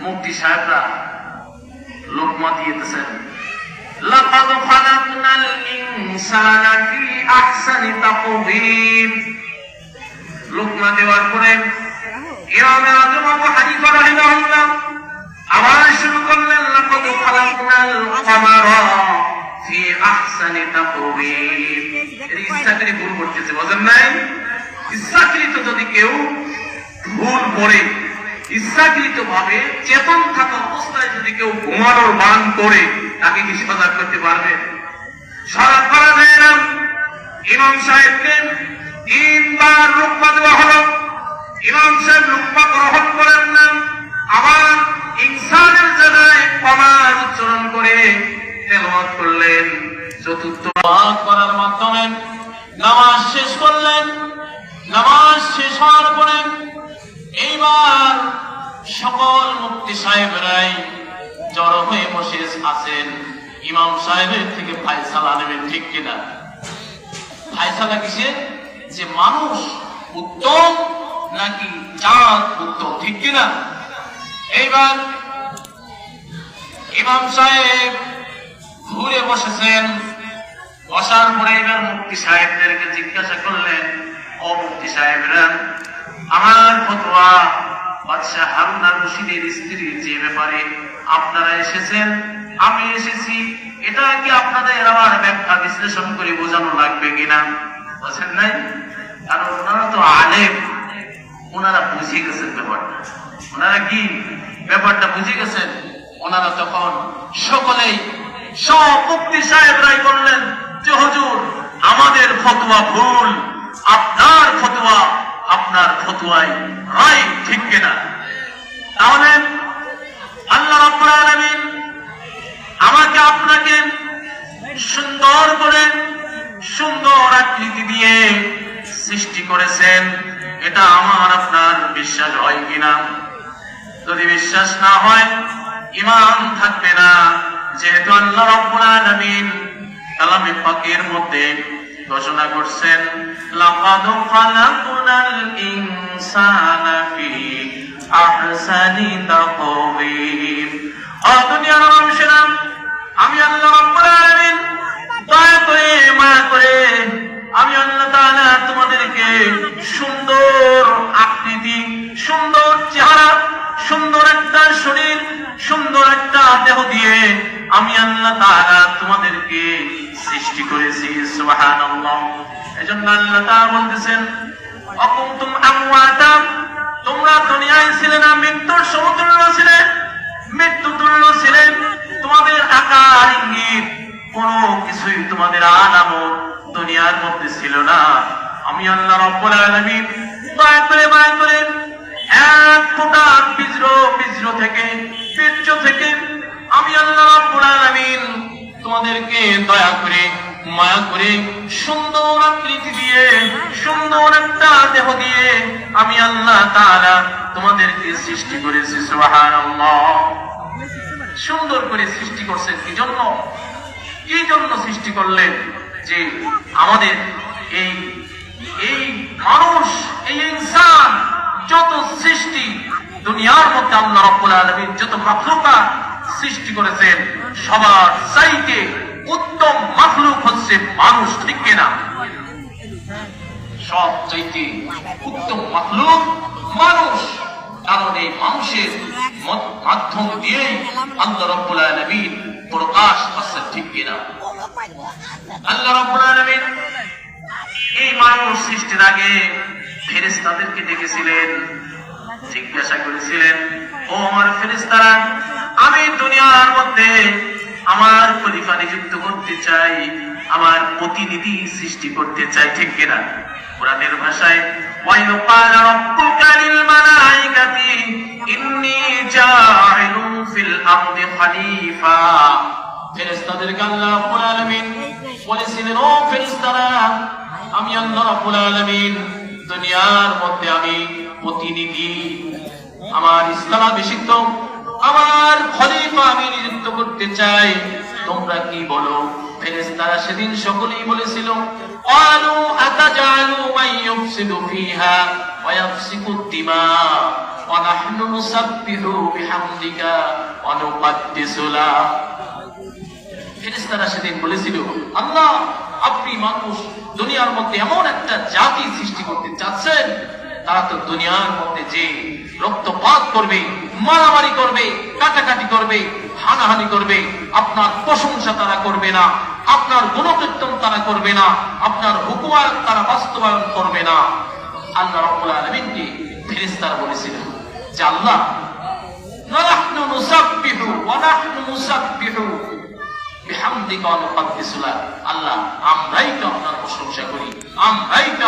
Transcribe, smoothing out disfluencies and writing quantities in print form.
মুফতি সাহেবরা লোকমা দিয়েছেন, লাকাদ খালাকনাল ইনসানা ফি আহসানি তাকওয়িম। লোকমা দেওয়ার পরে ইমাম আযম আবু হানিফা রাহিমাহুল্লাহ আবার শুরু করলেন, লাকাদ খালাকনাল কামারা ফি আহসানি তাকওয়িম। এর ইচ্ছাকৃত ভুল করতেছে, বুঝেন নাই? ইচ্ছাকৃত যদি কেউ ভুল করে, ইচ্ছাকৃত ভাবে চেতন থাকা অবস্থায় যদি কেউ ঘুমানোর বান করে, তাকে কি সজাগ করতে পারবে? সজাগ করা যায় না। ইমাম সাহেবকে 3 বার লুকমা দেওয়া হলো। ইমাম সাহেব লুকমা গ্রহণ করেন না, আবার ইনসানের জায়গায় কমার উচ্চারণ করে তেলাওয়াত করলেন। চতুর্থ বার করার মাধ্যমে নামাজ শেষ করলেন। নামাজ শেষ হওয়ার পরে এইবার সকল মুফতি সাহেবরাই জড়ো হয়ে বসে আছেন। ইমাম সাহেবের থেকে ফায়সালা নেবেন, ঠিক কিনা? ফায়সালা কিসে? যে মানুষ উত্তম নাকি জাত উত্তম, ঠিক কিনা? এইবার ইমাম সাহেব ঘুরে বসেছেন। বসার পরে এবার মুফতি সাহেবদেরকে জিজ্ঞাসা করলেন, ও মুফতি সাহেবরা, আমার ফতোয়া বাদশাহ হারুন আর রশিদের স্ত্রীর যে ব্যাপারে আপনারা এসেছেন, আমি এসেছি, এটা কি আপনাদের আমার ব্যাখ্যা বিশ্লেষণ করে বোঝানো লাগবে কিনা? বলছেন নাই, কারণ ওনারা তো আলেম, ওনারা বুঝে গেছেন ব্যাপারটা। ওনারা কি ব্যাপারটা বুঝে গেছেন? ওনারা তখন সকলেই সব মুফতি সাহেবরাই বললেন যে হুজুর, আমাদের ফতোয়া ভুল, আপনার ফতোয়া আপনার ফতোয়াই রাইট, ঠিক কিনা? তাহলে আল্লাহ রাব্বুল আলামিন আমাকে আপনাকে সুন্দর করে সুন্দর আকৃতি দিয়ে সৃষ্টি করেছেন, এটা আমার আপনার বিশ্বাস হয় কিনা? যদি বিশ্বাস না হয় ঈমান থাকবে না। যেহেতু আল্লাহ রাব্বুল আলামিন কালামে পাকের মধ্যে ঘোষণা করছেন, লাকাদ খালাকনাল ইনসানা ফি আহসানি তাকওয়িম। ও দুনিয়ার মানুষেরা, আমি আল্লাহ রাব্বুল আলামিন দয়া করে মায়া করে আমি আল্লাহ তাআলা তোমাদেরকে সুন্দর আকৃতি, সুন্দর চেহারা, সুন্দর একটা শরীর, সুন্দর একটা দেহ দিয়ে আমি আল্লাহ তাআলা তোমাদেরকে সৃষ্টি করেছি। সুবহানাল্লাহ। এজন্য আল্লাহ তাআলা বলতেছেন, অকুনতুম আমওয়াতা, তোমরা দুনিয়ায় ছিলে না, মৃত্যুর সমতুল্য ছিলে, মৃত্যু তুল্য ছিলে। তোমাদের আকার ইঙ্গিত কোনো কিছুই তোমাদের আলামত দুনিয়ার মধ্যে ছিল না। আমি আল্লাহ রাব্বুল আলামিন দয়া করে মায়া করে এক ফোঁটা বীজ থেকে, বীর্য থেকে আমি আল্লাহ রাব্বুল আলামিন তোমাদেরকে দয়া করে মায়া করে সুন্দর আকৃতি দিয়ে, সুন্দর একটা দেহ দিয়ে আমি আল্লাহ তাআলা তোমাদেরকে সৃষ্টি করেছি। সুবহানাল্লাহ। সুন্দর করে সৃষ্টি করছেন কি জন্য? কি জন্য সৃষ্টি করলেন? যে আমাদের এই মানুষ, এই ইনসান, যত সৃষ্টি দুনিয়ার মধ্যে আল্লাহ রাব্বুল আলামিন যত মাখলুকাত সৃষ্টি করেছেন, সবার চাইতে উত্তম মাখলুক হচ্ছে মানুষ, ঠিক কিনা? সব চাইতে উত্তম মাখলুক মানুষ। কারণ এই মানুষের মাধ্যম দিয়ে আল্লাহ রাব্বুল আলামিন প্রকাশ করছেন, ঠিক কিনা? আল্লাহ রাব্বুল আলামিন এই মানুষ সৃষ্টির আগে ফেরেশতাদেরকে ডেকেছিলেন, জিজ্ঞাসা করেছিলেন, ও আমার ফেরেশতারা, আমি দুনিয়ার মধ্যে আমার খলিফা নিযুক্ত করতে চাই, আমার প্রতিনিধি সৃষ্টি করতে চাই, ঠিক কিনা? কোরআনের ভাষায় ওয়াইদ ক্বালা রাব্বুকা লিল মালাইকাতি ইন্নী জাইলুন ফিল আরদি খলিফা। ফেরেশতাদেরকে আল্লাহ রাব্বুল আলামিন বলেছিলেন, ও ফেরেশতারা, আমি আল্লাহ রাব্বুল আলামিন দুনিয়ার মধ্যে আমি প্রতিনিধি, আমার ইসলামাভিষিক্ত, আমার খলিফা আমি নিযুক্ত করতে চাই। তোমরা কি বলো? ফেরেশতারা সেদিন সকলেই বলেছিল, ক্বালু আতাজালু মান ইউফসিদু ফিহা ওয়া ইয়াফসিকু দিমা। ওয়া নাহনু নুসাব্বিহু বিহামদিকা ওয়া নুকদ্দিসু লাক। ফেরেশতারা সেদিন বলেছিল, আল্লাহ আপনি মানুষ দুনিয়ার মধ্যে এমন একটা জাতি সৃষ্টি করতে চাচ্ছেন, তারা তো দুনিয়ার মধ্যে যে রক্তপাত করবে, মারামারি করবে, কাটাকাটি করবে, হানাহানি করবে, আপনার প্রশংসা তারা করবে না, আপনার গুণকীর্তন তারা করবে না, আপনার হুকুমাত তারা বাস্তবায়ন করবে না। আল্লাহ রাব্বুল আলামিনকে ফেরেশতারা বলেছিল যে আল্লাহ নাহনু নুসাব্বিহু ওয়া নাহনু নুসাব্বিহু বিহামদিকা ওয়া নুকদ্দিসু লাক। আল্লাহ আমরাই তো আপনার প্রশংসা করি, আমরাই তো